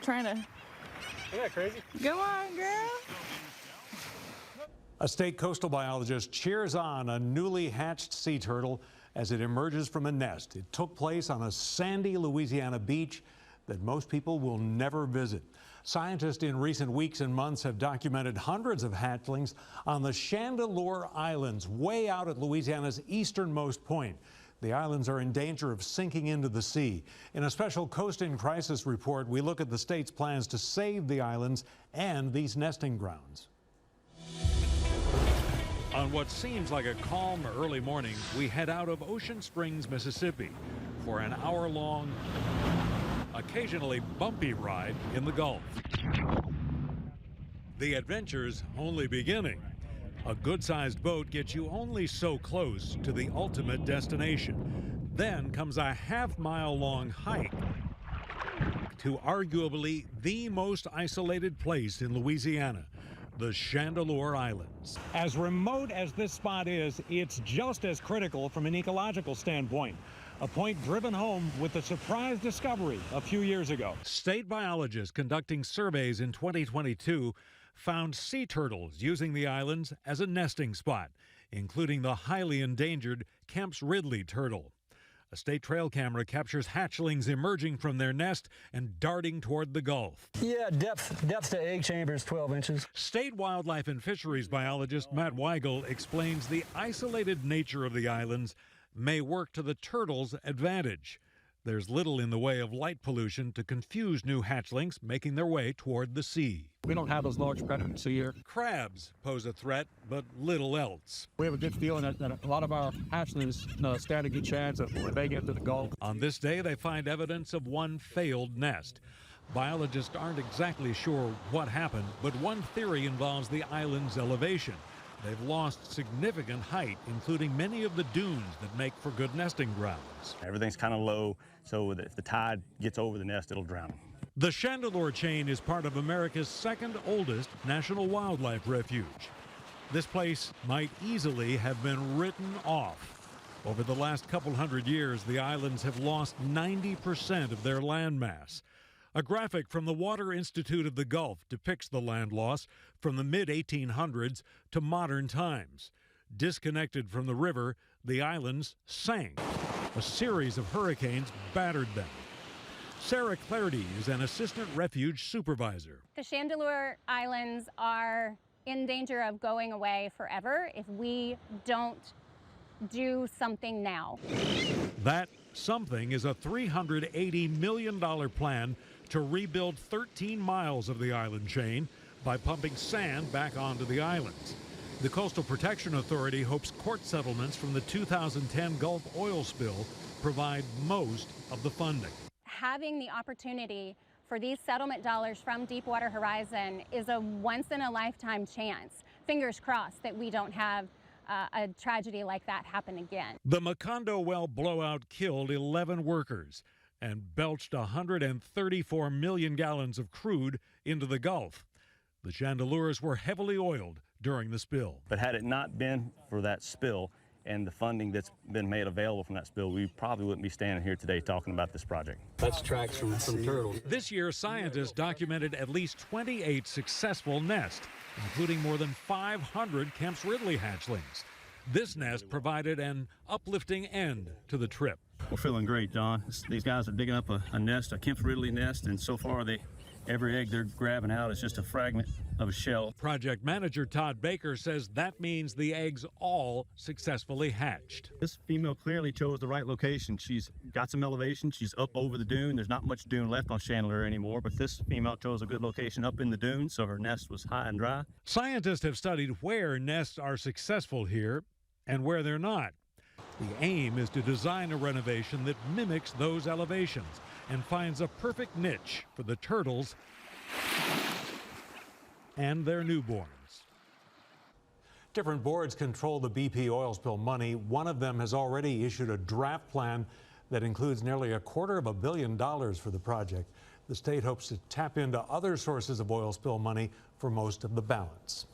trying to... Isn't that crazy? Go on, girl. A state coastal biologist cheers on a newly hatched sea turtle as it emerges from a nest. It took place on a sandy Louisiana beach that most people will never visit. Scientists in recent weeks and months have documented hundreds of hatchlings on the Chandeleur Islands, way out at Louisiana's easternmost point. The islands are in danger of sinking into the sea. In a special Coast in Crisis report, we look at the state's plans to save the islands and these nesting grounds. On what seems like a calm early morning, we head out of Ocean Springs, Mississippi for an hour-long, occasionally bumpy ride in the Gulf. The adventure's only beginning. A good-sized boat gets you only so close to the ultimate destination. Then comes a half-mile-long hike to arguably the most isolated place in Louisiana, the Chandeleur Islands. As remote as this spot is, it's just as critical from an ecological standpoint. A point driven home with the surprise discovery a few years ago. State biologists conducting surveys in 2022 found sea turtles using the islands as a nesting spot, including the highly endangered Kemp's Ridley turtle. A state trail camera captures hatchlings emerging from their nest and darting toward the Gulf. Yeah, depth to egg chamber is 12 inches. State wildlife and fisheries biologist Matt Weigel explains the isolated nature of the islands may work to the turtles' advantage. There's little in the way of light pollution to confuse new hatchlings making their way toward the sea. We don't have those large predators here. Crabs pose a threat, but little else. We have a good feeling that a lot of our hatchlings stand a good chance of making it to the Gulf. On this day, they find evidence of one failed nest. Biologists aren't exactly sure what happened, but one theory involves the island's elevation. They've lost significant height, including many of the dunes that make for good nesting grounds. Everything's kind of low, so if the tide gets over the nest, it'll drown them. The Chandeleur chain is part of America's second oldest national wildlife refuge. This place might easily have been written off. Over the last couple hundred years, the islands have lost 90% of their landmass. A graphic from the Water Institute of the Gulf depicts the land loss from the mid-1800s to modern times. Disconnected from the river, the islands sank. A series of hurricanes battered them. Sarah Clardy is an assistant refuge supervisor. The Chandeleur Islands are in danger of going away forever if we don't do something now. That something is a $380 million plan to rebuild 13 miles of the island chain by pumping sand back onto the islands. The Coastal Protection Authority hopes court settlements from the 2010 Gulf oil spill provide most of the funding. Having the opportunity for these settlement dollars from Deepwater Horizon is a once-in-a-lifetime chance. Fingers crossed that we don't have a tragedy like that happen again. The Macondo well blowout killed 11 workers and belched 134 million gallons of crude into the Gulf. The Chandeleurs were heavily oiled during the spill. But had it not been for that spill and the funding that's been made available from that spill, we probably wouldn't be standing here today talking about this project. That's tracks from turtles. This year, scientists documented at least 28 successful nests, including more than 500 Kemp's Ridley hatchlings. This nest provided an uplifting end to the trip. We're feeling great, John. These guys are digging up a nest, a Kemp's Ridley nest, and so far every egg they're grabbing out is just a fragment of a shell. Project manager Todd Baker says that means the eggs all successfully hatched. This female clearly chose the right location. She's got some elevation. She's up over the dune. There's not much dune left on Chandeleur anymore, but this female chose a good location up in the dune, so her nest was high and dry. Scientists have studied where nests are successful here and where they're not. The aim is to design a renovation that mimics those elevations and finds a perfect niche for the turtles and their newborns. Different boards control the BP oil spill money. One of them has already issued a draft plan that includes nearly $250 million for the project. The state hopes to tap into other sources of oil spill money for most of the balance.